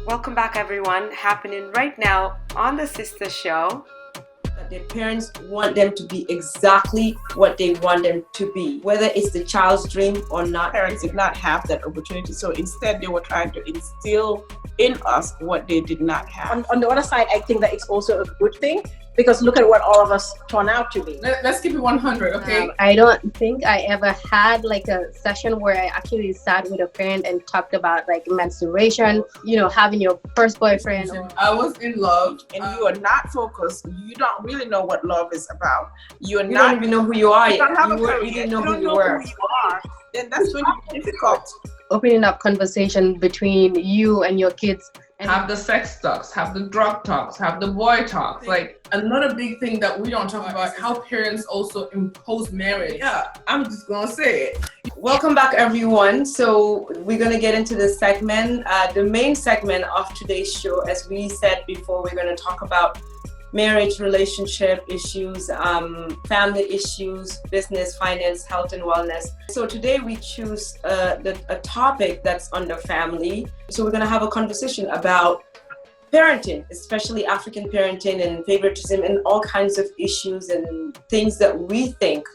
Welcome back, everyone. Happening right now on the Sister Show. That their parents want them to be exactly what they want them to be, whether it's the child's dream or not. Parents did not have that opportunity, so instead they were trying to instill in us what they did not have. On the other side, I think that it's also a good thing, because look at what all of us turn out to be. Let's keep it 100, okay? I don't think I ever had like a session where I actually sat with a parent and talked about like menstruation, having your first boyfriend. I was in love. And you are not focused. You don't really know what love is about. You don't even know who you are yet. You didn't know don't who you know were. who you are. Then that's going to be difficult. Opening up conversation between you and your kids. And Have the sex talks, have the drug talks, have the boy talks. Like, another big thing that we don't talk about is how parents also impose marriage. Yeah, I'm just going to say it. Welcome back, everyone. So we're going to get into this segment. The main segment of today's show, as we said before, we're going to talk about marriage, relationship issues, family issues, business, finance, health, and wellness. So today we choose a topic that's under family. So we're going to have a conversation about parenting, especially African parenting and favoritism and all kinds of issues and things that we think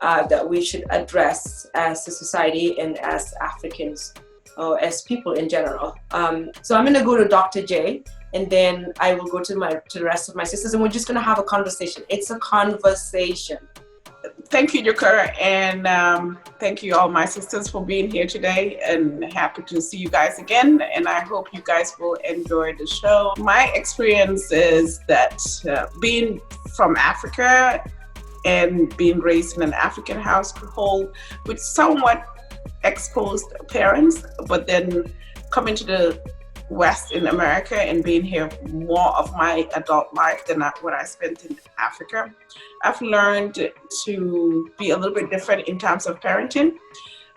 that we should address as a society and as Africans or as people in general. So I'm going to go to Dr. J. And then I will go to the rest of my sisters, and we're just gonna have a conversation. It's a conversation. Thank you, Jakara, and thank you all my sisters for being here today, and happy to see you guys again, and I hope you guys will enjoy the show. My experience is that being from Africa and being raised in an African household with somewhat exposed parents, but then coming to the West in America and being here more of my adult life than what I spent in Africa, I've learned to be a little bit different in terms of parenting.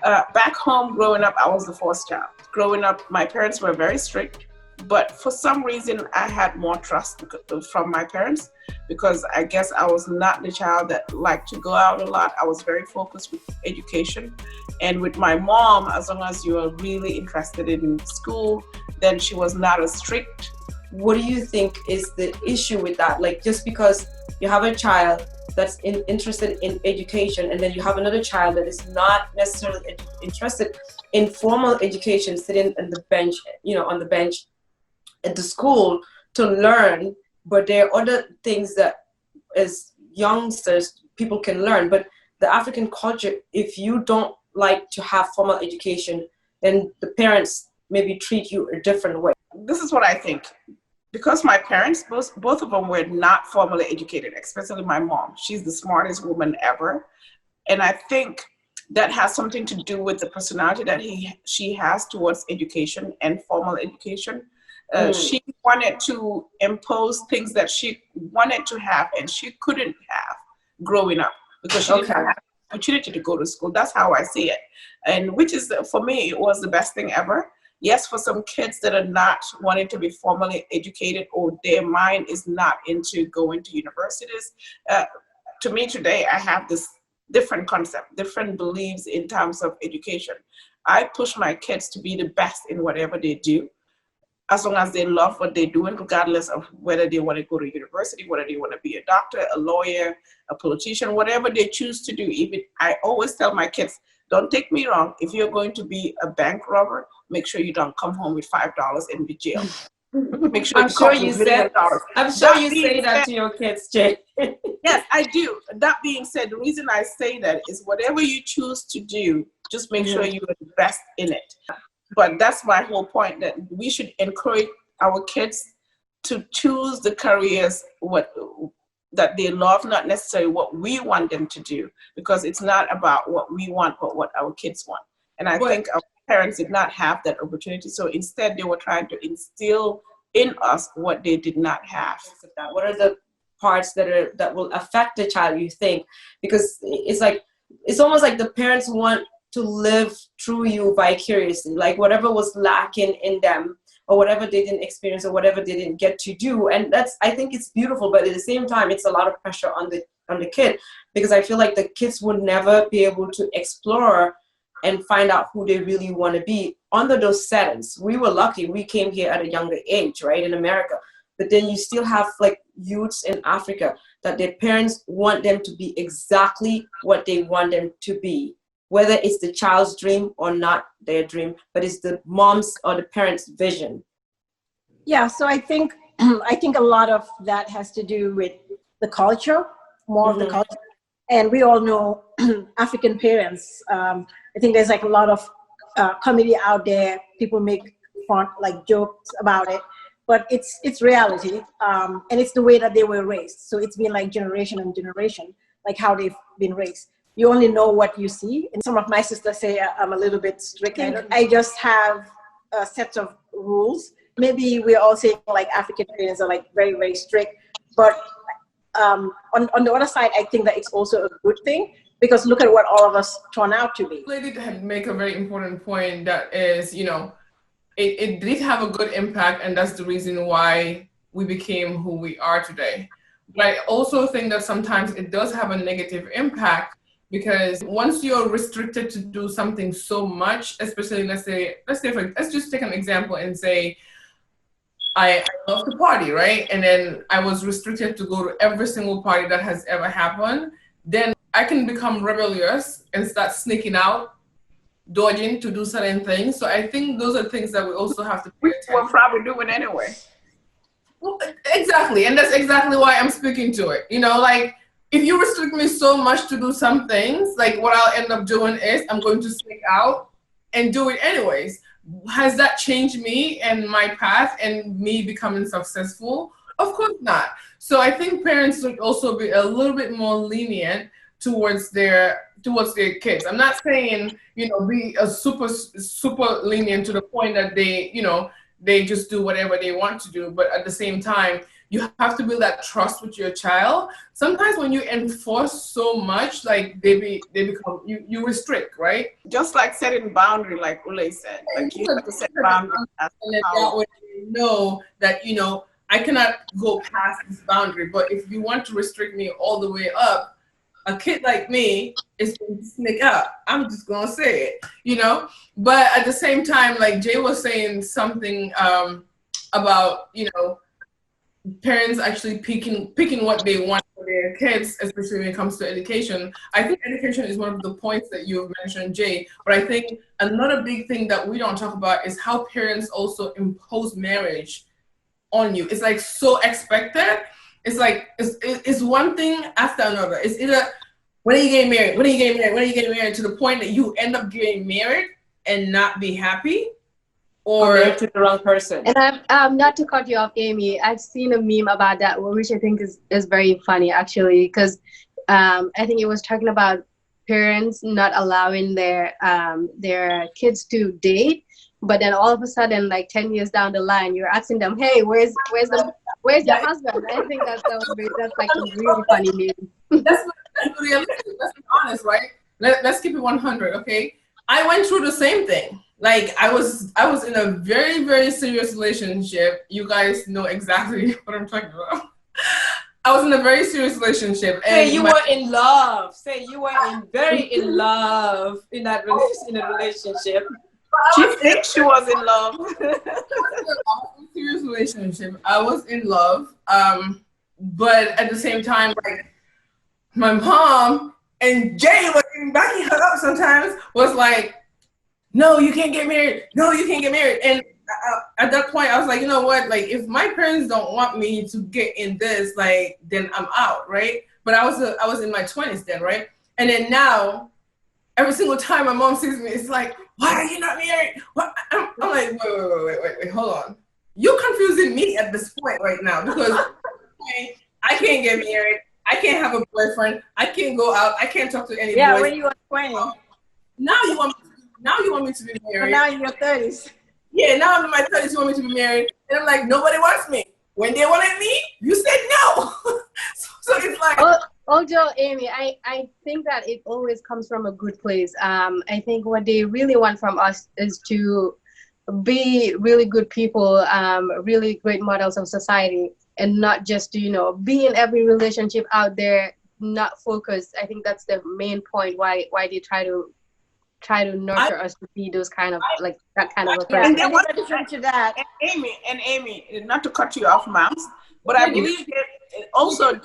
Back home, growing up, I was the fourth child. Growing up, my parents were very strict, but for some reason, I had more trust from my parents, because I guess I was not the child that liked to go out a lot. I was very focused with education. And with my mom, as long as you are really interested in school, then she was not as strict. What do you think is the issue with that? Like, just because you have a child that's interested in education, and then you have another child that is not necessarily interested in formal education, sitting on the bench, on the bench at the school to learn, but there are other things that as youngsters people can learn. But the African culture, if you don't like to have formal education, then the parents maybe treat you a different way. This is what I think. Because my parents, both of them were not formally educated, especially my mom. She's the smartest woman ever. And I think that has something to do with the personality that she has towards education and formal education. She wanted to impose things that she wanted to have and she couldn't have growing up, because she didn't have the opportunity to go to school. That's how I see it. And which is, for me, it was the best thing ever. Yes, for some kids that are not wanting to be formally educated, or their mind is not into going to universities. To me today, I have this different concept, different beliefs in terms of education. I push my kids to be the best in whatever they do, as long as they love what they're doing, regardless of whether they want to go to university, whether they want to be a doctor, a lawyer, a politician, whatever they choose to do. Even I always tell my kids, don't take me wrong, if you're going to be a bank robber, make sure you don't come home with $5 and be jailed. Make sure I'm sure you say that to your kids, Jay. Yes, I do. That being said, the reason I say that is whatever you choose to do, just make sure you are the best in it. But that's my whole point, that we should encourage our kids to choose the careers that they love, not necessarily what we want them to do, because it's not about what we want, but what our kids want. And I think our parents did not have that opportunity. So instead, they were trying to instill in us what they did not have. What are the parts that will affect the child, you think? Because it's almost like the parents want to live through you vicariously, like whatever was lacking in them, or whatever they didn't experience, or whatever they didn't get to do. And I think it's beautiful, but at the same time, it's a lot of pressure on the kid, because I feel like the kids would never be able to explore and find out who they really want to be under those settings. We were lucky. We came here at a younger age, right, in America. But then you still have like youths in Africa that their parents want them to be exactly what they want them to be, whether it's the child's dream or not their dream, but it's the mom's or the parents' vision. Yeah, so I think a lot of that has to do with the culture, more of the culture. And we all know African parents. I think there's like a lot of comedy out there. People make fun, like jokes about it, but it's reality, and it's the way that they were raised. So it's been like generation and generation, like how they've been raised. You only know what you see. And some of my sisters say I'm a little bit strict. I just have a set of rules. Maybe we're all saying like African parents are like very, very strict, but on the other side, I think that it's also a good thing, because look at what all of us turn out to be. Lady had make a very important point, that is, you know, it did have a good impact, and that's the reason why we became who we are today. But I also think that sometimes it does have a negative impact, because once you're restricted to do something so much, especially let's just take an example and say, I love to party, right? And then I was restricted to go to every single party that has ever happened. Then I can become rebellious and start sneaking out, dodging to do certain things. So I think those are things that we also have to pay attention. We'll probably do it anyway. Well, exactly. And that's exactly why I'm speaking to it. You know, like, if you restrict me so much to do some things, like what I'll end up doing is I'm going to sneak out and do it anyways. Has that changed me and my path and me becoming successful? Of course not. So I think parents should also be a little bit more lenient towards their kids. I'm not saying, you know, be a super lenient to the point that they just do whatever they want to do. But at the same time, you have to build that trust with your child. Sometimes when you enforce so much, like they become, you restrict, right? Just like setting boundary, like Ule said. Like you have to set boundaries. And then that way you know that, you know, I cannot go past this boundary. But if you want to restrict me all the way up, a kid like me is going to sneak out. I'm just going to say it, you know? But at the same time, like Jay was saying something about, you know, parents actually picking what they want for their kids, especially when it comes to education. I think education is one of the points that you mentioned, Jay. But I think another big thing that we don't talk about is how parents also impose marriage on you. It's like so expected. It's like it's one thing after another. It's either when are you getting married? When are you getting married? When are you getting married? To the point that you end up getting married and not be happy. Or married to the wrong person. And I'm not to cut you off, Amy. I've seen a meme about that, which I think is very funny, actually, because I think it was talking about parents not allowing their kids to date, but then all of a sudden, like 10 years down the line, you're asking them, "Hey, where's your husband?" I think that's like a really funny meme. That's realistic. Let's be honest, right? Let's keep it 100, okay? I went through the same thing. Like I was in a very, very serious relationship. You guys know exactly what I'm talking about. I was in a very serious relationship. And Say you were in love. Say you were very in love in a relationship. She thinks she was in love. I was in a serious relationship. I was in love. But at the same time, like my mom and Jay was backing her up sometimes, was like, no, you can't get married. No, you can't get married. And at that point, I was like, you know what? Like, if my parents don't want me to get in this, like, then I'm out, right? But I was in my 20s then, right? And then now, every single time my mom sees me, it's like, why are you not married? What? I'm like, wait, hold on. You're confusing me at this point right now, because I can't get married. I can't have a boyfriend. I can't go out. I can't talk to any boys. Yeah, when you were 20. Now you want me to be married. But now in your 30s. Yeah, now I'm in my 30s, you want me to be married. And I'm like, nobody wants me. When they wanted me, you said no. so it's like... Joe, Amy, I think that it always comes from a good place. I think what they really want from us is to be really good people, really great models of society, and not just to, be in every relationship out there, not focused. I think that's the main point why they try to try to nurture us to be those kind of like that kind of a Yeah, person. And they and in want addition to that, and Amy, not to cut you off, Moms, but I believe that also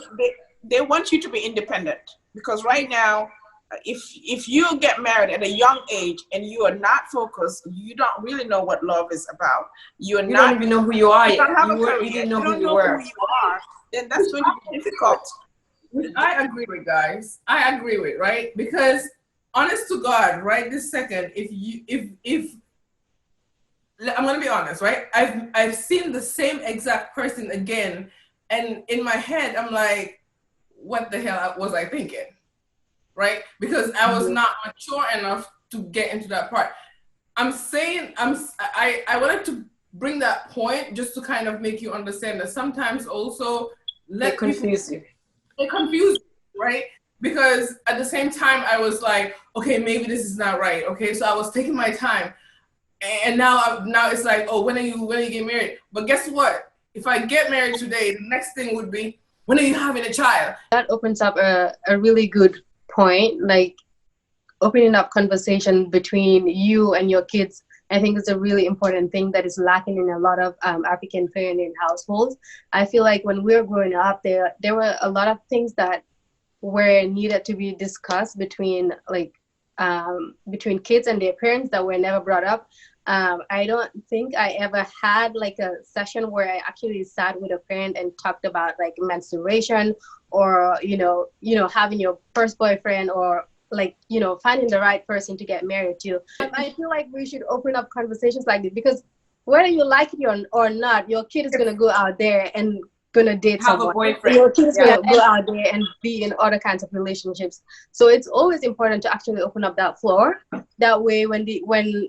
they want you to be independent, because right now, if you get married at a young age and you are not focused, you don't really know what love is about. You don't even know who you are You yet. don't have a You career. didn't know You who don't you know were. who you are. Then that's going to be difficult. Which I agree with, guys. I agree with, right? Because honest to God, right this second, if I'm gonna be honest, right? I've seen the same exact person again, and in my head I'm like, what the hell was I thinking? Right? Because I was not mature enough to get into that part. I'm saying I wanted to bring that point just to kind of make you understand that sometimes also They confuse you. they confuse you, right? Because at the same time I was like, okay, maybe this is not right. Okay, so I was taking my time, and now it's like, oh, when are you get married? But guess what? If I get married today, the next thing would be, when are you having a child? That opens up a really good point, like opening up conversation between you and your kids. I think is a really important thing that is lacking in a lot of African parenting households. I feel like when we were growing up, there were a lot of things that were needed to be discussed between between kids and their parents that were never brought up. I don't think I ever had like a session where I actually sat with a parent and talked about like menstruation, or having your first boyfriend, or like finding the right person to get married to. I feel like we should open up conversations like this, because whether you like it or not, your kid is gonna go out there and gonna date Have someone. a boyfriend. Your kid is gonna go out there and be in other kinds of relationships. So it's always important to actually open up that floor. That way, when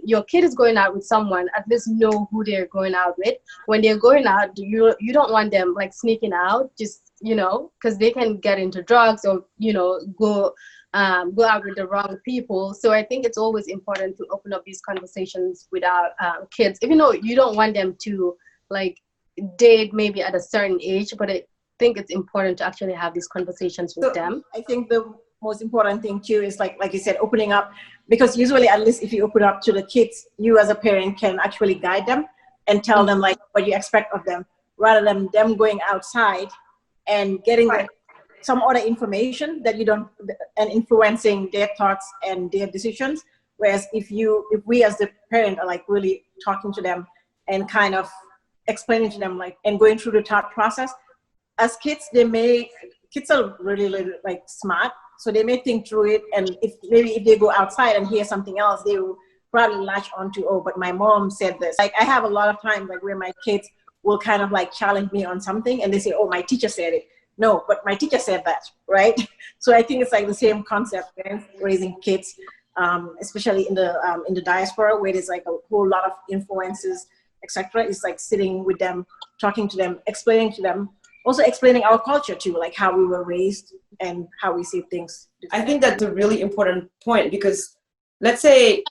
your kid is going out with someone, at least know who they're going out with. When they're going out, you don't want them like sneaking out, just because they can get into drugs, or go out with the wrong people. So I think it's always important to open up these conversations with our kids, even though you don't want them to like date maybe at a certain age, but I think it's important to actually have these conversations with them. I think the most important thing too is like you said, opening up, because usually, at least if you open up to the kids, you as a parent can actually guide them and tell them like what you expect of them, rather than them going outside and getting some other information that you don't, and influencing their thoughts and their decisions. Whereas if we as the parent are like really talking to them and kind of explaining to them like, and going through the thought process, as kids kids are really, really like smart, so they may think through it, and if they go outside and hear something else, they will probably latch onto, oh, but my mom said this. Like I have a lot of times like where my kids will kind of like challenge me on something, and they say, oh, my teacher said it. No, but my teacher said that, right? So I think it's like the same concept, raising kids, especially in the diaspora, where there's like a whole lot of influences, etc. It's like sitting with them, talking to them, explaining to them, also explaining our culture too, like how we were raised and how we see things. I think that's a really important point, because let's say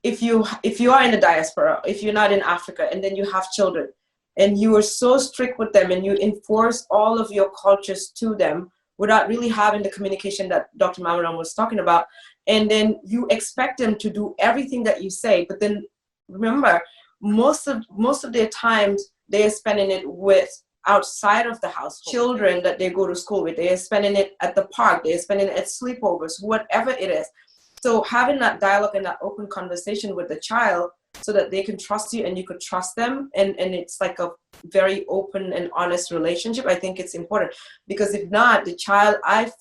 if you are in the diaspora, if you're not in Africa, and then you have children, and you are so strict with them and you enforce all of your cultures to them without really having the communication that Dr. Mamaram was talking about, and then you expect them to do everything that you say, but then remember, most of their times they are spending it with outside of the house. Children that they go to school with, they are spending it at the park, they are spending it at sleepovers, whatever it is. So having that dialogue and that open conversation with the child, so that they can trust you and you could trust them, and it's like a very open and honest relationship, I think it's important. Because if not, the child, I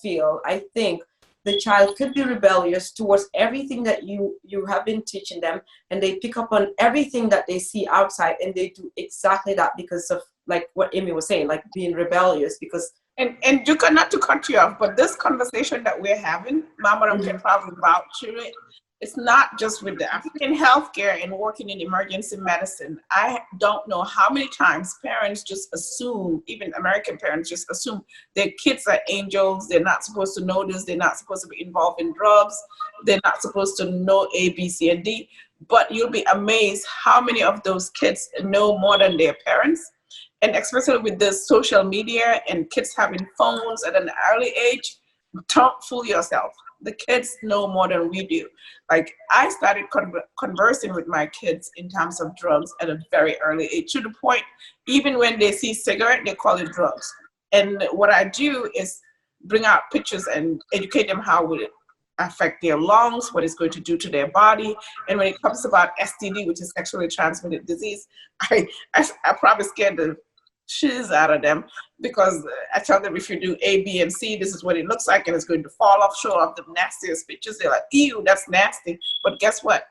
think the child could be rebellious towards everything that you have been teaching them, and they pick up on everything that they see outside, and they do exactly that because of like what Amy was saying, like being rebellious. Because and you not to cut you off, but this conversation that we're having, Mama can probably vouch to it. It's not just with the African healthcare and working in emergency medicine. I don't know how many times parents just assume, even American parents just assume their kids are angels. They're not supposed to know this. They're not supposed to be involved in drugs. They're not supposed to know A, B, C, and D. But you'll be amazed how many of those kids know more than their parents. And especially with the social media and kids having phones at an early age, don't fool yourself. The kids know more than we do. Like, I started conversing with my kids in terms of drugs at a very early age, to the point, even when they see cigarette, they call it drugs. And what I do is bring out pictures and educate them how would it affect their lungs, what it's going to do to their body. And when it comes about STD, which is sexually transmitted disease, I probably scared the shiz out of them, because I tell them, if you do A, B, and C, this is what it looks like, and it's going to fall off, show off the nastiest pictures. They're like, ew, that's nasty. But guess what?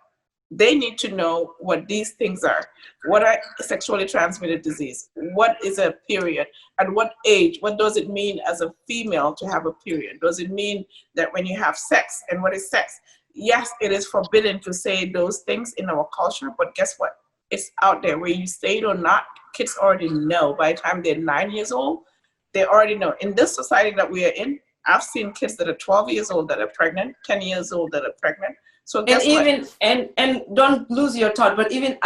They need to know what these things are. What are sexually transmitted disease? What is a period? At what age? What does it mean as a female to have a period? Does it mean that when you have sex? And what is sex? Yes, it is forbidden to say those things in our culture, but guess what? It's out there. Where you say it or not, kids already know. By the time they're 9 years old, they already know. In this society that we are in, I've seen kids that are 12 years old that are pregnant, 10 years old that are pregnant. So guess what? And don't lose your thought, but even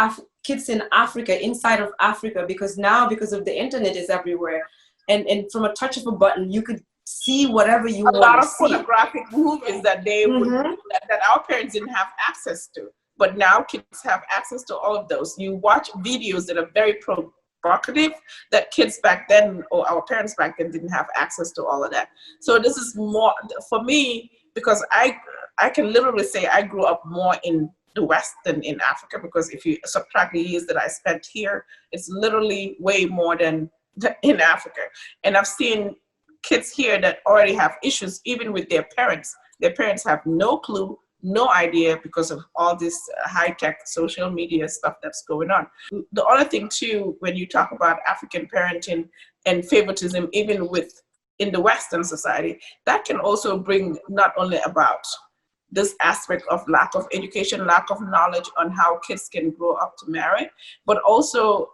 kids in Africa, inside of Africa, because now, because of the internet is everywhere, and from a touch of a button, you could see whatever you want to see. A lot of pornographic movies that they would, that our parents didn't have access to. But now kids have access to all of those. You watch videos that are very provocative that kids back then, or our parents back then, didn't have access to all of that. So this is more, for me, because I can literally say I grew up more in the West than in Africa, because if you subtract the years that I spent here, it's literally way more than in Africa. And I've seen kids here that already have issues, even with their parents. Their parents have no clue, no idea, because of all this high-tech social media stuff that's going on. The other thing too, when you talk about African parenting and favoritism, even in the Western society, that can also bring not only about this aspect of lack of education, lack of knowledge on how kids can grow up to marry, but also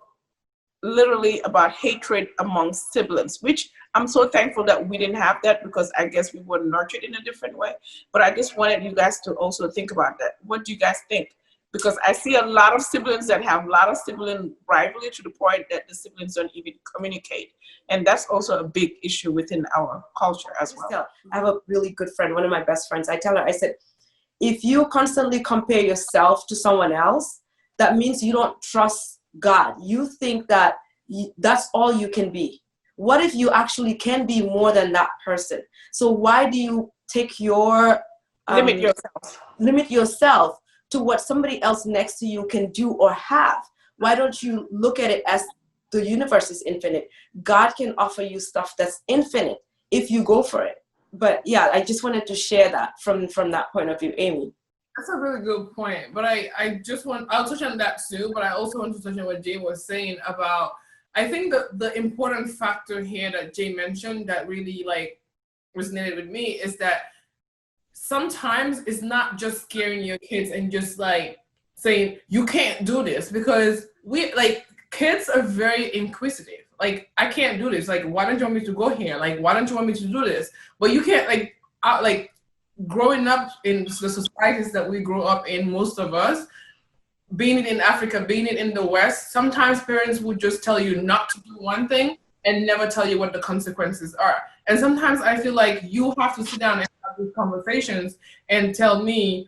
literally about hatred among siblings, which I'm so thankful that we didn't have that, because I guess we were nurtured in a different way. But I just wanted you guys to also think about that. What do you guys think? Because I see a lot of siblings that have a lot of sibling rivalry, to the point that the siblings don't even communicate. And that's also a big issue within our culture as well. I have a really good friend, one of my best friends. I tell her, I said, if you constantly compare yourself to someone else, that means you don't trust God. You think that that's all you can be. What if you actually can be more than that person? So why do you take your limit yourself to what somebody else next to you can do or have? Why don't you look at it as the universe is infinite? God can offer you stuff that's infinite if you go for it. But yeah, I just wanted to share that from that point of view. Amy. That's a really good point. But I'll touch on that too, but I also want to touch on what Jay was saying about, I think the important factor here that Jay mentioned that really resonated with me is that sometimes it's not just scaring your kids and just saying you can't do this, because kids are very inquisitive. I can't do this. Why don't you want me to go here? Why don't you want me to do this? But you can't growing up in the societies that we grow up in, most of us, being it in Africa, being it in the West, sometimes parents would just tell you not to do one thing and never tell you what the consequences are. And sometimes I feel like you have to sit down and have these conversations and tell me,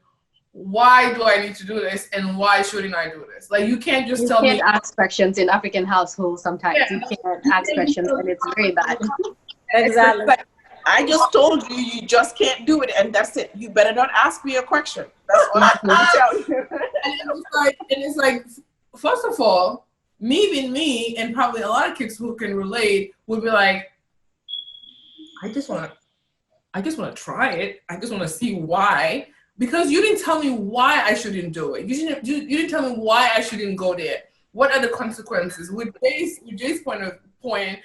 why do I need to do this and why shouldn't I do this? You can't just tell me. You can't ask questions in African households sometimes. Yeah. You can't ask questions and it's very bad. Exactly. I just told you, you just can't do it, and that's it. You better not ask me a question. That's all I can tell you. And it's like, first of all, me being me, and probably a lot of kids who can relate would be like, I just want to try it. I just want to see why, because you didn't tell me why I shouldn't do it. You didn't tell me why I shouldn't go there. What are the consequences? With Jay's point,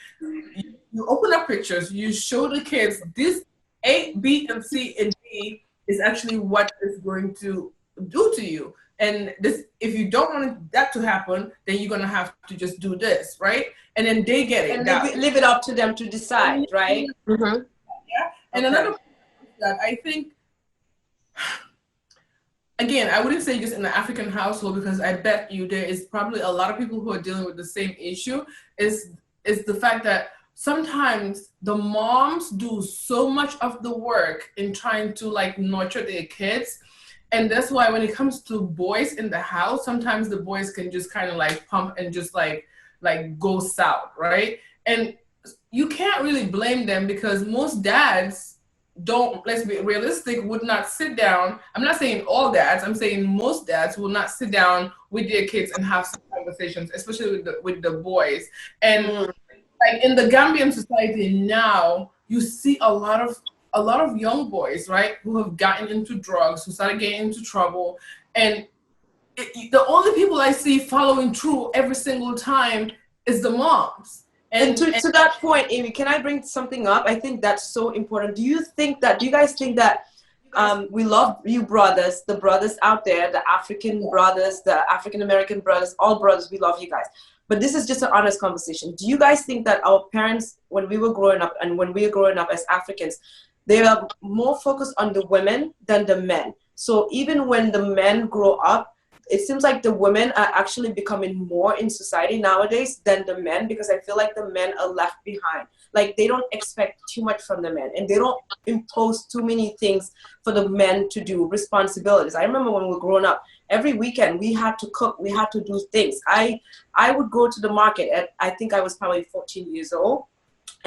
you open up pictures, you show the kids this A, B, and C, and D is actually what is going to do to you. And this, if you don't want that to happen, then you're going to have to just do this, right? And then they get it. And leave it up to them to decide, right? Mm-hmm. Yeah. And another point that I think, again, I wouldn't say just in the African household, because I bet you there is probably a lot of people who are dealing with the same issue, is the fact that sometimes the moms do so much of the work in trying to like nurture their kids. And that's why when it comes to boys in the house, sometimes the boys can just kind of like pump and just like go south, right? And you can't really blame them because most dads don't, let's be realistic, would not sit down. I'm not saying all dads, I'm saying most dads will not sit down with their kids and have some conversations, especially with the boys. And like in the Gambian society now, you see a lot of young boys, right, who have gotten into drugs, who started getting into trouble. And the only people I see following through every single time is the moms. And to that point, Amy, can I bring something up? I think that's so important. Do you guys think that we love you brothers, the brothers out there, the African brothers, the African American brothers, all brothers, we love you guys. But this is just an honest conversation. Do you guys think that our parents, when we were growing up and when we were growing up as Africans, they are more focused on the women than the men? So even when the men grow up, it seems like the women are actually becoming more in society nowadays than the men, because I feel like the men are left behind. Like they don't expect too much from the men and they don't impose too many things for the men to do, responsibilities. I remember when we were growing up, every weekend we had to cook, we had to do things. I would go to the market at, I think I was probably 14 years old,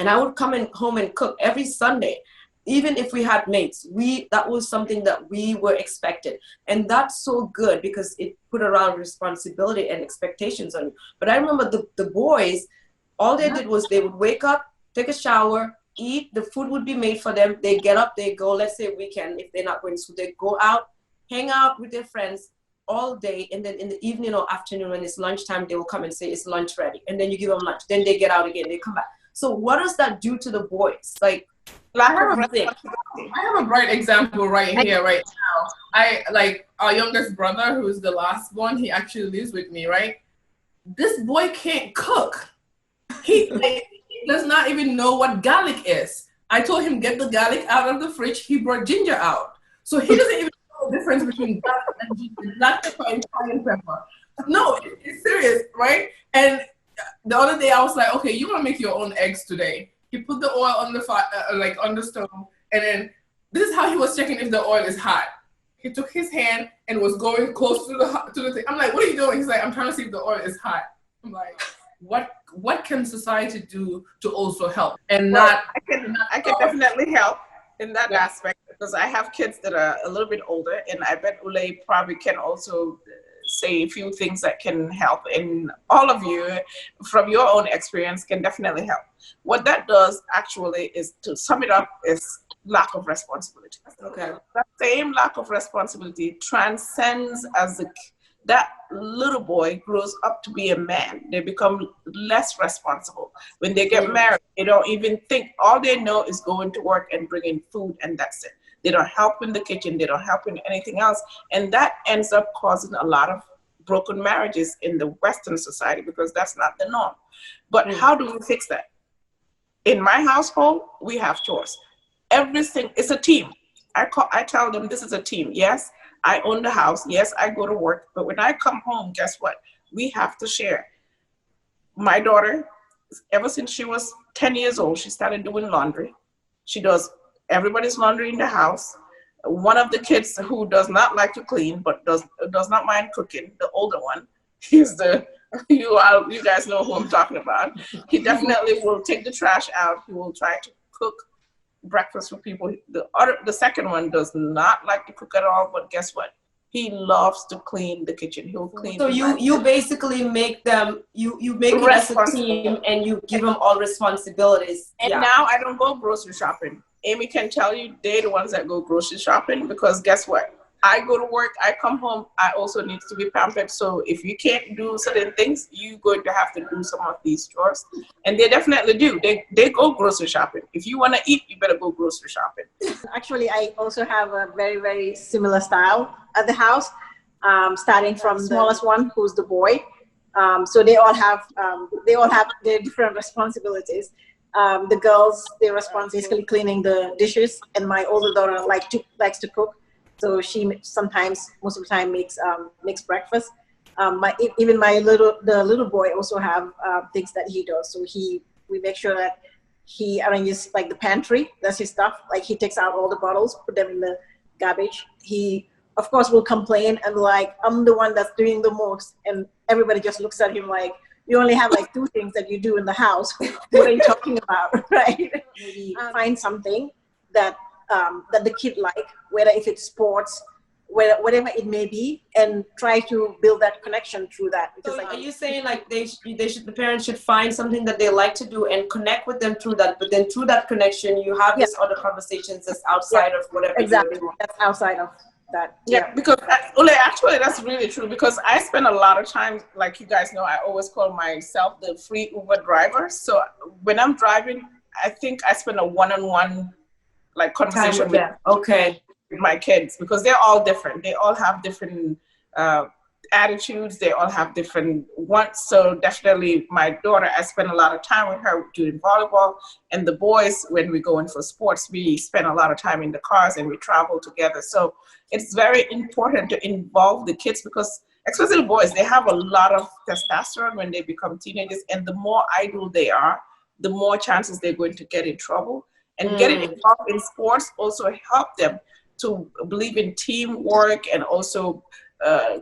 and I would come home and cook every Sunday. Even if we had mates, that was something that we were expected. And that's so good because it put around responsibility and expectations on you. But I remember the boys, all they did was they would wake up, take a shower, eat, the food would be made for them. They get up, they go, let's say weekend, if they're not going to school, they go out, hang out with their friends all day. And then in the evening or afternoon when it's lunchtime, they will come and say it's lunch ready. And then you give them lunch. Then they get out again, they come back. So what does that do to the boys? Like, I have a bright example right here, right now. I like our youngest brother, who is the last one. He actually lives with me, right? This boy can't cook. He does not even know what garlic is. I told him get the garlic out of the fridge. He brought ginger out, so he doesn't even know the difference between garlic and ginger, black pepper and cayenne pepper. No, it's serious, right? And the other day I was like, okay, you're gonna make your own eggs today. He put the oil on the fire, on the stove, and then this is how he was checking if the oil is hot. He took his hand and was going close to the thing. I'm like, what are you doing? He's like, I'm trying to see if the oil is hot. I'm like, what can society do to also help? And I can definitely help in that aspect, because I have kids that are a little bit older, and I bet Ule probably can also say a few things that can help, and all of you from your own experience can definitely help. What that does actually is, to sum it up, is lack of responsibility. Okay. That same lack of responsibility transcends as that little boy grows up to be a man. They become less responsible. When they get married, they don't even think. All they know is going to work and bringing food, and that's it. They don't help in the kitchen. They don't help in anything else. And that ends up causing a lot of broken marriages in the Western society, because that's not the norm. But how do we fix that? In my household, we have chores. Everything is a team. I tell them this is a team. Yes, I own the house. Yes, I go to work. But when I come home, guess what? We have to share. My daughter, ever since she was 10 years old, she started doing laundry. She does everybody's laundry in the house. One of the kids who does not like to clean but does not mind cooking, the older one, he's you guys know who I'm talking about. He definitely will take the trash out. He will try to cook breakfast for people. The second one does not like to cook at all, but guess what? He loves to clean the kitchen. He'll clean. So you basically make them, you make it as a team, and you give them all responsibilities. And now I don't go grocery shopping. Amy can tell you they're the ones that go grocery shopping, because guess what? I go to work, I come home, I also need to be pampered. So if you can't do certain things, you're going to have to do some of these chores. And they definitely do. They go grocery shopping. If you want to eat, you better go grocery shopping. Actually, I also have a very, very similar style at the house, starting from the smallest one, who's the boy. So they all have their different responsibilities. The girls, they're basically cleaning the dishes, and my older daughter likes to cook. So she sometimes, most of the time, makes breakfast. The little boy also have things that he does. So we make sure that he arranges like the pantry. That's his stuff. Like he takes out all the bottles, put them in the garbage. He, of course, will complain and like, I'm the one that's doing the most. And everybody just looks at him like, you only have like 2 things that you do in the house. What are you talking about, right? Maybe find something that that the kid like, whether if it's sports, whatever it may be, and try to build that connection through that. Because so are you saying like the parents should find something that they like to do and connect with them through that, but then through that connection you have this other conversations that's outside of whatever exactly you're doing. That's outside of that. Yeah, because actually that's really true, because I spend a lot of time, like you guys know, I always call myself the free Uber driver. So when I'm driving, I think I spend a one-on-one like conversation with my kids, because they're all different. They all have different attitudes. They all have different wants. So definitely my daughter, I spend a lot of time with her doing volleyball, and the boys, when we go in for sports, we spend a lot of time in the cars and we travel together. So it's very important to involve the kids, because especially boys, they have a lot of testosterone when they become teenagers, and the more idle they are, the more chances they're going to get in trouble. And getting involved in sports also help them to believe in teamwork, and also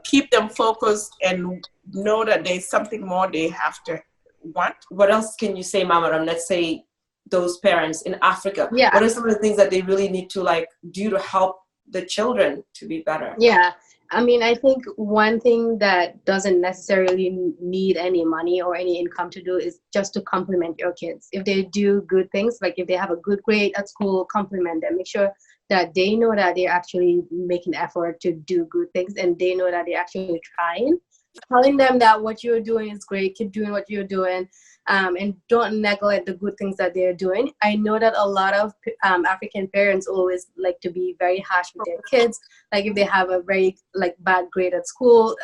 keep them focused and know that there's something more they have to want. What else can you say, Mama? Let's say those parents in Africa. Yeah. What are some of the things that they really need to like do to help the children to be better? Yeah. I mean, I think one thing that doesn't necessarily need any money or any income to do is just to compliment your kids. If they do good things, like if they have a good grade at school, compliment them. Make sure that they know that they're actually making effort to do good things, and they know that they're actually trying. Telling them that what you're doing is great, keep doing what you're doing, and don't neglect the good things that they're doing. I know that a lot of African parents always like to be very harsh with their kids. Like if they have a very like bad grade at school,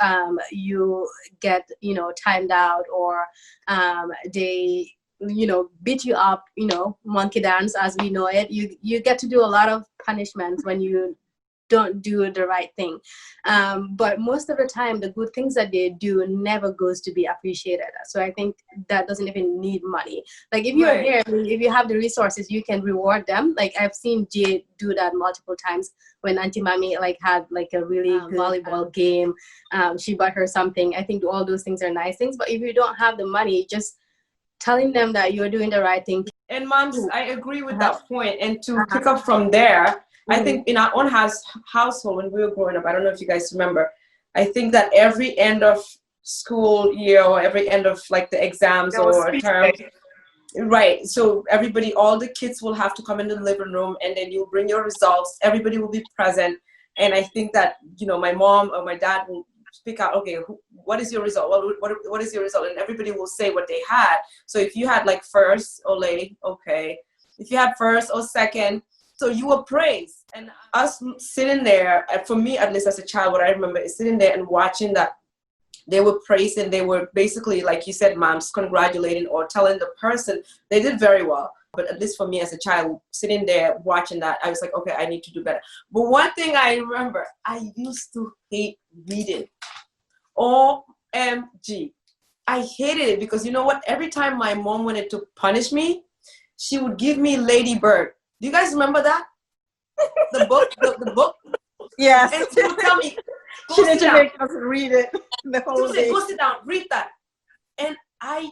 you get, timed out, or they, beat you up, monkey dance as we know it. You get to do a lot of punishments when you don't do the right thing. But most of the time, the good things that they do never goes to be appreciated. So I think that doesn't even need money. Like if you're here, if you have the resources, you can reward them. Like I've seen Jay do that multiple times when Auntie Mami like had like a really good volleyball game. She bought her something. I think all those things are nice things. But if you don't have the money, just telling them that you're doing the right thing. And moms, I agree with that point. And to pick up from there, I think in our own household when we were growing up, I don't know if you guys remember, I think that every end of school year or every end of like the exams or term, right? So everybody, all the kids will have to come in the living room, and then you'll bring your results. Everybody will be present. And I think that, my mom or my dad will pick out, okay, what is your result? What is your result? And everybody will say what they had. So if you had like first, Ole, okay. If you had first or second, so you were praised. And us sitting there, for me, at least as a child, what I remember is sitting there and watching that they were praised, and they were basically, like you said, moms, congratulating or telling the person they did very well. But at least for me as a child, sitting there watching that, I was like, okay, I need to do better. But one thing I remember, I used to hate reading. OMG. I hated it because you know what? Every time my mom wanted to punish me, she would give me Lady Bird. Do you guys remember that? The book, the book? Yes. And she would tell me, she didn't make us read it the whole day. Go sit down, read that. And I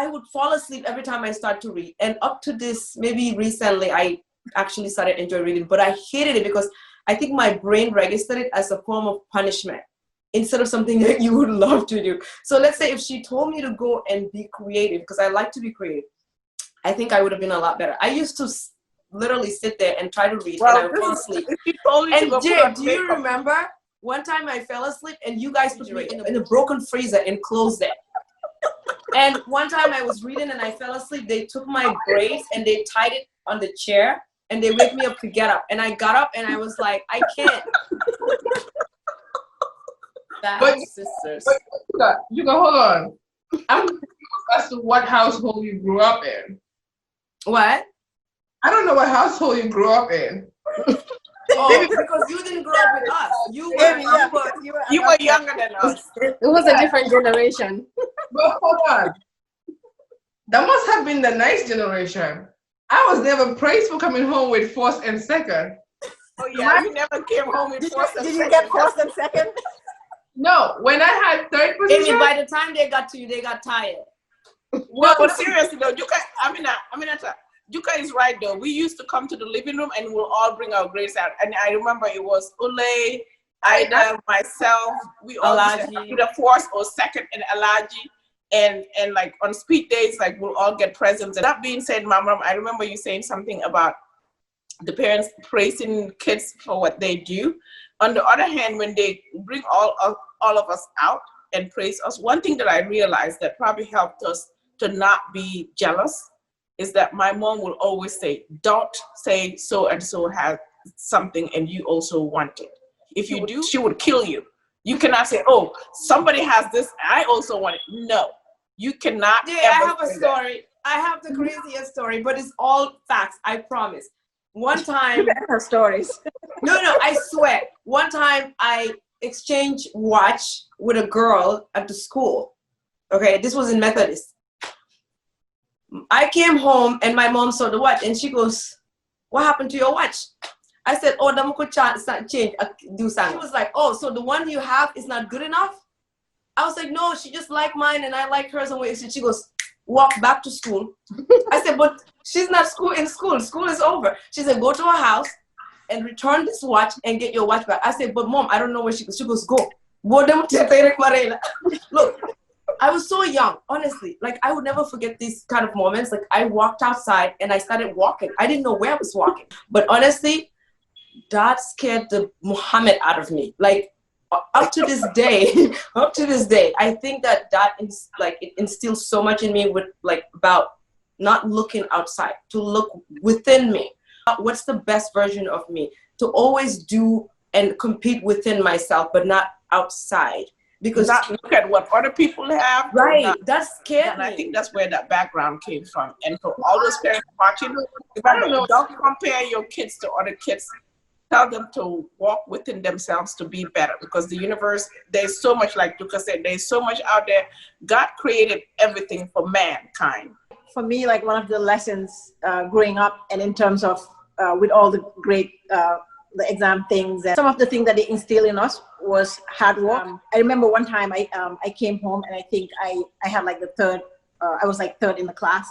would fall asleep every time I start to read. And up to this, maybe recently, I actually started enjoying reading. But I hated it because I think my brain registered it as a form of punishment instead of something that you would love to do. So let's say if she told me to go and be creative, because I like to be creative, I think I would have been a lot better. I used to literally sit there and try to read, and I would fall asleep. And Jay, do you remember one time I fell asleep and you guys put me in a broken freezer and closed it? And one time I was reading and I fell asleep. They took my braids and they tied it on the chair, and they wake me up to get up. And I got up and I was like, I can't. But sisters. But you go, hold on. I'm confused as to what household you grew up in. What? I don't know what household you grew up in. Oh, because you didn't grow up with us. You were younger than us. It was a different generation. But hold on. That must have been the nice generation. I was never praised for coming home with first and second. Oh yeah, you never came home with first and Did second. you get first and second? No, when I had third Amy, position, by the time they got to you, they got tired. No, but seriously though, Juka is right though. We used to come to the living room and we'll all bring our grades out. And I remember it was Ule, Ida, myself, we all used to be the first or second and Alaji. And like on speed days, like we'll all get presents. And that being said, Mama, I remember you saying something about the parents praising kids for what they do. On the other hand, when they bring all of us out and praise us, one thing that I realized that probably helped us to not be jealous is that my mom will always say, don't say so and so has something and you also want it. If you do, she would kill you. You cannot say, oh, somebody has this, I also want it. No, you cannot. Yeah, I have a story. I have the craziest story, but it's all facts, I promise. One time, Her stories. no, I swear. One time I exchanged watch with a girl at the school. Okay, this was in Methodist. I came home and my mom saw the watch and she goes, what happened to your watch? I said, oh, the could change, do something. She was like, oh, so the one you have is not good enough? I was like, no, she just liked mine and I like hers. And she goes, walk back to school. I said, but she's not in school. School is over. She said, go to her house and return this watch and get your watch back. I said, but mom, I don't know where she goes. She goes, go. Look, I was so young, honestly. Like, I would never forget these kind of moments. Like, I walked outside and I started walking. I didn't know where I was walking. But honestly, that scared the Muhammad out of me. Like, up to this day, I think that it instills so much in me with like about not looking outside, to look within me. What's the best version of me? To always do and compete within myself, but not outside. Because not look at what other people have. Right, that's scary. And I think that's where that background came from. And for all those parents watching, remember, don't compare your kids to other kids. Tell them to walk within themselves to be better, because the universe, there's so much, like Duka said, there's so much out there. God created everything for mankind. For me, like one of the lessons growing up, and in terms of with all the great the exam things, and some of the things that they instill in us was hard work. I remember one time I came home and I think I had like the third, I was like third in the class,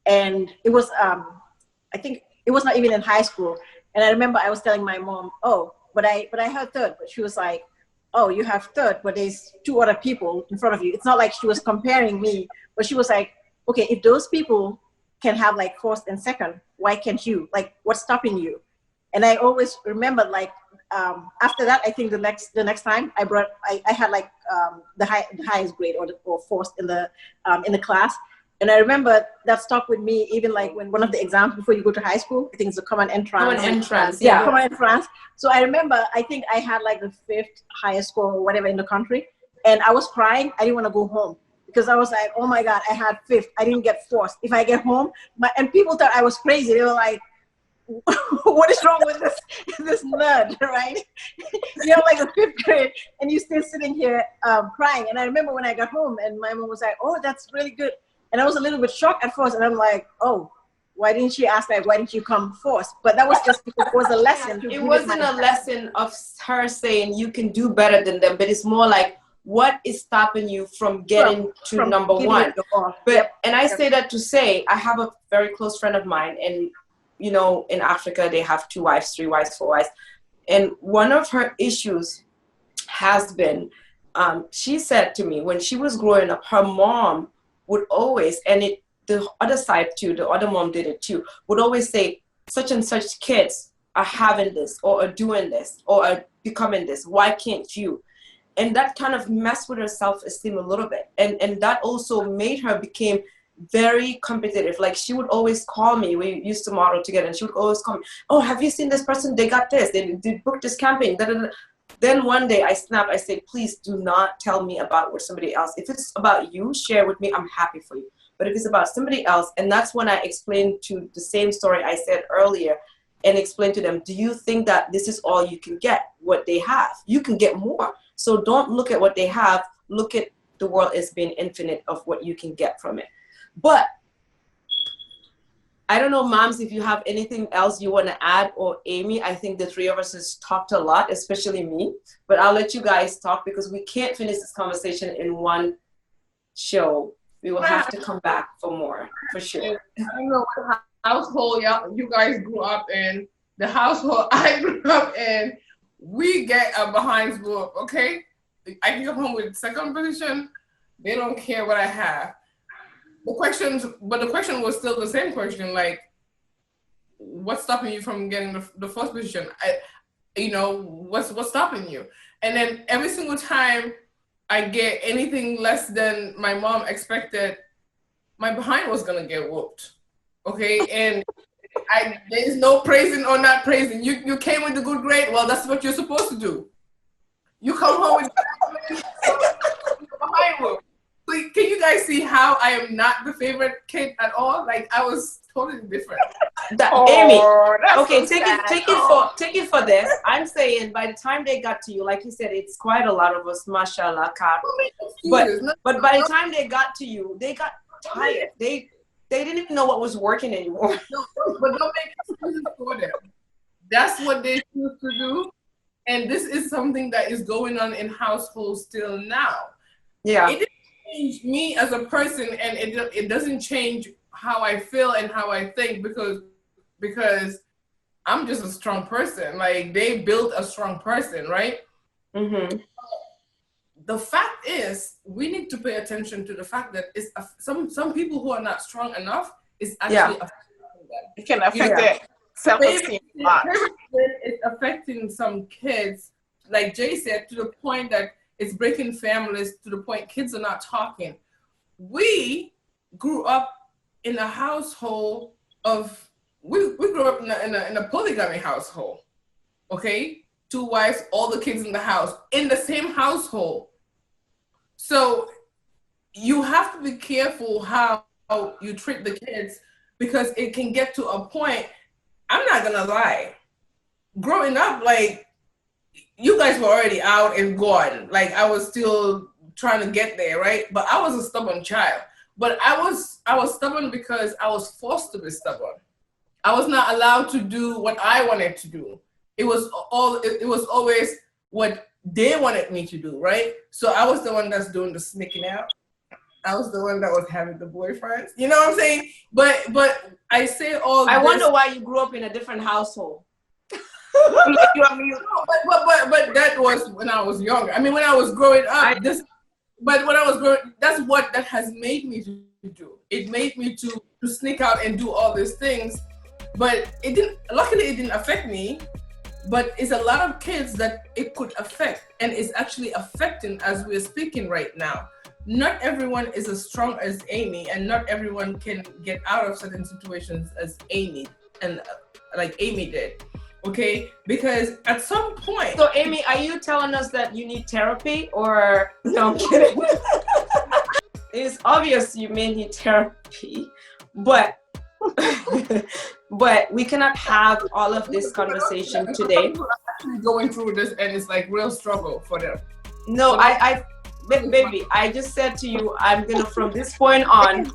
and it was I think it was not even in high school. And I remember I was telling my mom, oh, but I had third. But she was like, oh, you have third, but there's two other people in front of you. It's not like she was comparing me, but she was like, okay, if those people can have like first and second, why can't you? Like, what's stopping you? And I always remember, like, after that, I think the next time I had like the highest grade or first in the class. And I remember that stuck with me, even like when one of the exams before you go to high school, I think it's a common entrance. Yeah, common entrance. So I remember, I think I had like the fifth highest score or whatever in the country. And I was crying. I didn't want to go home because I was like, oh my God, I had fifth. I didn't get fourth. If I get home, and people thought I was crazy. They were like, what is wrong with this nerd, right? You know, like the fifth grade, and you're still sitting here crying. And I remember when I got home and my mom was like, oh, that's really good. And I was a little bit shocked at first, and I'm like, oh, why didn't she ask, like, why didn't you come first? But that was just because it was a lesson. It wasn't a lesson of her saying you can do better than them, but it's more like, what is stopping you from getting to number one? But and I say that to say, I have a very close friend of mine, and you know, in Africa, they have 2 wives, 3 wives, 4 wives. And one of her issues has been, she said to me, when she was growing up, her mom would always, and the other side too, the other mom did it too, would always say, such and such kids are having this, or are doing this, or are becoming this. Why can't you? And that kind of messed with her self-esteem a little bit. And that also made her became very competitive. Like, she would always call me. We used to model together, and she would always call me, oh, have you seen this person? They got this. They booked this campaign. Da, da, da. Then one day I snapped. I said, please do not tell me about what somebody else. If it's about you, share with me. I'm happy for you. But if it's about somebody else, and that's when I explained to the same story I said earlier, and explained to them, do you think that this is all you can get, what they have? You can get more. So don't look at what they have. Look at the world as being infinite of what you can get from it. But I don't know, moms, if you have anything else you want to add, or Amy. I think the three of us has talked a lot, especially me. But I'll let you guys talk because we can't finish this conversation in one show. We will have to come back for more, for sure. I don't know what household you guys grew up in. The household I grew up in, we get a behind whoop, okay? I can come home with second position. They don't care what I have. The question was still the same question, like, what's stopping you from getting the first position? What's stopping you? And then every single time I get anything less than my mom expected, my behind was gonna get whooped. Okay, and there's no praising or not praising. You came with a good grade. Well, that's what you're supposed to do. You come home with behind whoop. Like, can you guys see how I am not the favorite kid at all? Like, I was totally different. Amy, okay, take it for this. I'm saying by the time they got to you, like you said, it's quite a lot of us, mashallah, but by the time they got to you, they got tired. They didn't even know what was working anymore. No, but don't make excuses for them. That's what they choose to do, and this is something that is going on in households still now. Yeah. It change me as a person, and it doesn't change how I feel and how I think because I'm just a strong person. Like, they built a strong person, right? Mm-hmm. The fact is, we need to pay attention to the fact that it's some people who are not strong enough is actually affecting them. It can affect their self-esteem a lot. It's affecting some kids, like Jay said, to the point that it's breaking families, to the point kids are not talking. We grew up in a household of, we grew up in a polygamy household, okay? 2 wives, all the kids in the house, in the same household. So you have to be careful how you treat the kids, because it can get to a point, I'm not gonna lie, growing up, like, you guys were already out and gone. Like, I was still trying to get there, right? But I was a stubborn child. But I was stubborn because I was forced to be stubborn. I was not allowed to do what I wanted to do. It was always what they wanted me to do, right? So I was the one that's doing the sneaking out. I was the one that was having the boyfriends. You know what I'm saying? But I say all I wonder why you grew up in a different household. But that was when I was younger. I mean, when I was growing up, that's what that has made me to do. It made me to sneak out and do all these things. But luckily it didn't affect me. But it's a lot of kids that it could affect, and it's actually affecting as we're speaking right now. Not everyone is as strong as Amy, and not everyone can get out of certain situations as Amy, and like Amy did. Okay, because at some point. So Amy, are you telling us that you need therapy, or no? I'm kidding. It's obvious you may need therapy, but we cannot have all of this conversation today. Actually going through this, and it's like real struggle for them. No, baby, I just said to you, I'm gonna, from this point on,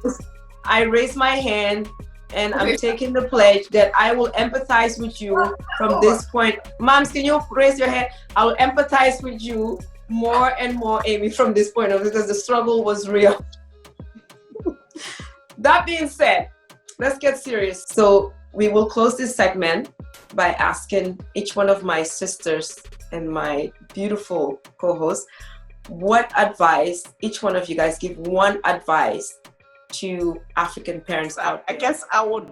I raise my hand. And I'm taking the pledge that I will empathize with you from this point. Moms, can you raise your hand? I will empathize with you more and more, Amy, from this point on, because the struggle was real. That being said, let's get serious. So we will close this segment by asking each one of my sisters and my beautiful co-hosts, what advice, each one of you guys give one advice to African parents out there. I guess I would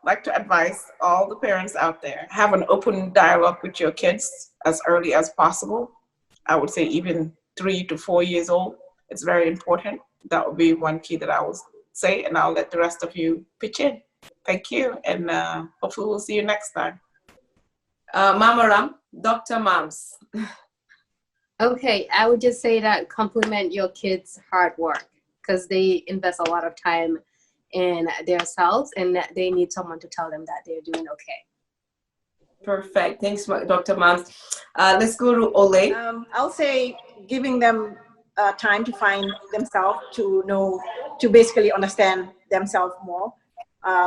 like to advise all the parents out there, have an open dialogue with your kids as early as possible. I would say even 3 to 4 years old. It's very important. That would be one key that I would say, and I'll let the rest of you pitch in. Thank you, and hopefully we'll see you next time. Mama Ram, Dr. Moms. Okay, I would just say that compliment your kids' hard work, because they invest a lot of time in themselves, and that they need someone to tell them that they're doing okay. Perfect. Thanks, Dr. Moms. Let's go to Ole. I'll say giving them time to find themselves, to basically understand themselves more,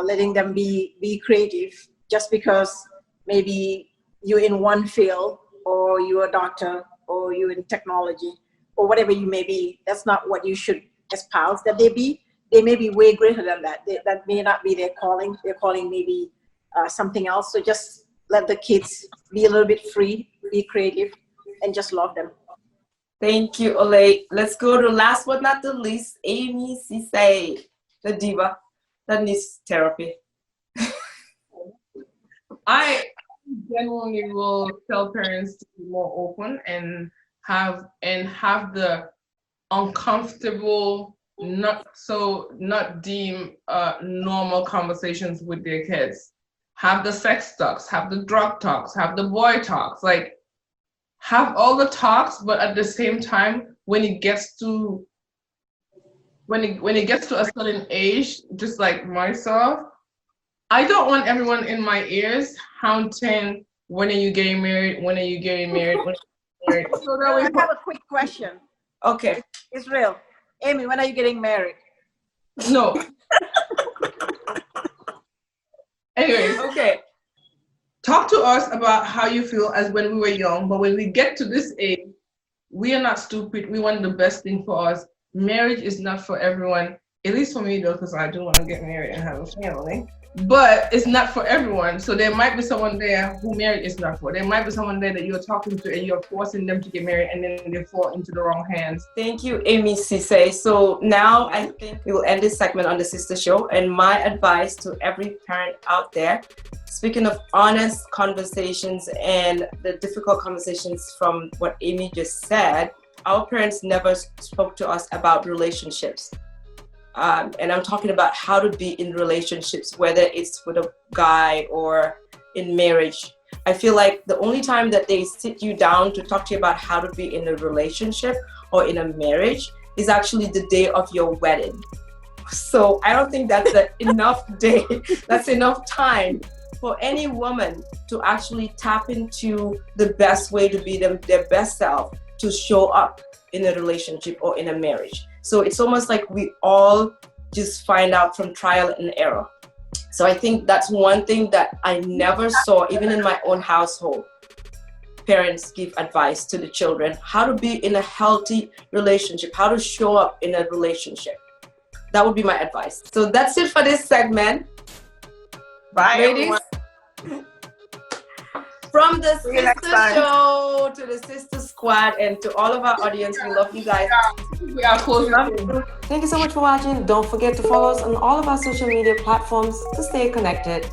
letting them be creative. Just because maybe you're in one field, or you're a doctor, or you're in technology, or whatever you may be, that's not what you should espouse that they be. They may be way greater than that. That may not be their calling. Their calling may be something else. So just let the kids be a little bit free, be creative, and just love them. Thank you, Ole. Let's go to last but not the least, Amy Sisay, the diva that needs therapy. I genuinely will tell parents to be more open and have the uncomfortable, not deem normal conversations with their kids. Have the sex talks, have the drug talks, have the boy talks, like have all the talks, but at the same time, when it gets to a certain age, just like myself, I don't want everyone in my ears hounding, when are you getting married? When are you getting married? When are you getting married? So that I way, have a quick question. Okay. It's real. Amy, when are you getting married? no. Anyway, Okay. talk to us about how you feel as when we were young, but when we get to this age, we are not stupid. We want the best thing for us. Marriage is not for everyone, at least for me though, because I do want to get married and have a family. But it's not for everyone. So there might be someone there who marriage is not for. There might be someone there that you're talking to and you're forcing them to get married, and then they fall into the wrong hands. Thank you, Amy Sisay. So now I think we will end this segment on the Sister Show. And my advice to every parent out there, speaking of honest conversations and the difficult conversations from what Amy just said, our parents never spoke to us about relationships. And I'm talking about how to be in relationships, whether it's with a guy or in marriage. I feel like the only time that they sit you down to talk to you about how to be in a relationship or in a marriage is actually the day of your wedding. So I don't think that's enough day, that's enough time for any woman to actually tap into the best way to be their best self, to show up in a relationship or in a marriage. So it's almost like we all just find out from trial and error. So I think that's one thing that I never saw, even in my own household. Parents give advice to the children, how to be in a healthy relationship, how to show up in a relationship. That would be my advice. So that's it for this segment. Bye, Ladies. everyone. From the See you next Sister time. Show to the Sister Squad and to all of our audience, we love you guys. We are closing. Thank you so much for watching. Don't forget to follow us on all of our social media platforms to stay connected.